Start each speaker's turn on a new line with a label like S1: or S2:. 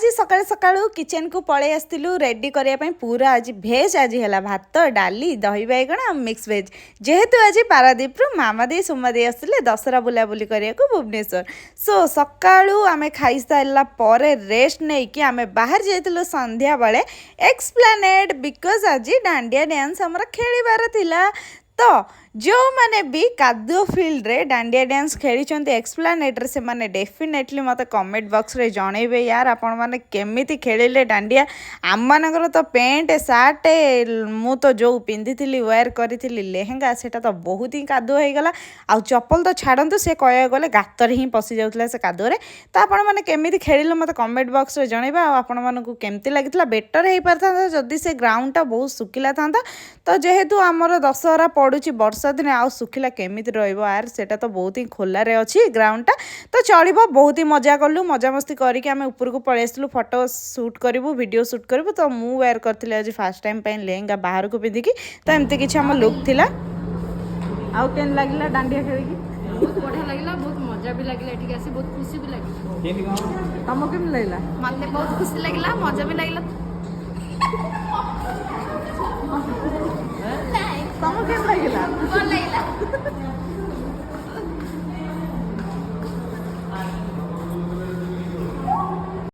S1: आज सकाळू सकाळू किचन को पळै आसतिलु रेडी करिया पई पूरा आज भेज आज हैला भात डाली दही बैगण मिक्स वेज जेहेतु आज पारादीप रु मामा दे सुमा दे आसले दशहरा बुलाबुली करिया को भुवनेश्वर सो सकाळू आमे खाई सारला परे रेस्ट नै कि आमे बाहर जाइतिलु संध्या बेले एक्सप्लेनेड बिकॉज आज डांडिया डांस हमरा खेलिबार थिला तो जो माने भी कादुओ फील्ड रे डांडिया डांस खेली एक्सप्लानेट से माने डेफिनेटली मत कमेंट बॉक्स रे जणेबे यार आपण माने केमिति खेलिले डांडिया आम मानकर तो पेंट सार्ट मु तो जो पिंधिथिली वेयर करिथिली लेहेंगा सेटा तो बहुत ही कादुओ हो गला आ चप्पल तो छाड़ंतु से कह गले गातर ही पशि जाउतला से कादुओ रे तो आपण माने केमिति खेलिले मत कमेंट बॉक्स रे जणेबा आपण मानकु केमिति लागितला बेटर हे परथा जदी से ग्राउंड टा बहुत सुकिला थांता तो जेहेतु हमर दशहरा पडुची वर्षा दिन आउ सुखिला केमिति रहइबो यार सेटा तो बहुत ही खोला रे अछि ग्राउंड टा तो चलिबो बहुत ही मजा करलु मजा मस्ती करिके आमे ऊपर को पळे आसलु फोटो शूट करिवु वीडियो शूट करिवु तो मु वेयर करथिले आज फर्स्ट टाइम पे लेहंगा बाहर को पिंधिकी तो एमती किछ हम लुक थिला आउ केन लागिला डांडिया खेलिकी
S2: बहुत बढ़िया लगिला बहुत मजा भी लगिला एठी आसी बहुत खुशी भी लगिला
S1: तमो केम लागला
S2: मते बहुत खुशी लगिला मजा भी लगिला
S1: तमो केम लागिला
S2: भल लगिला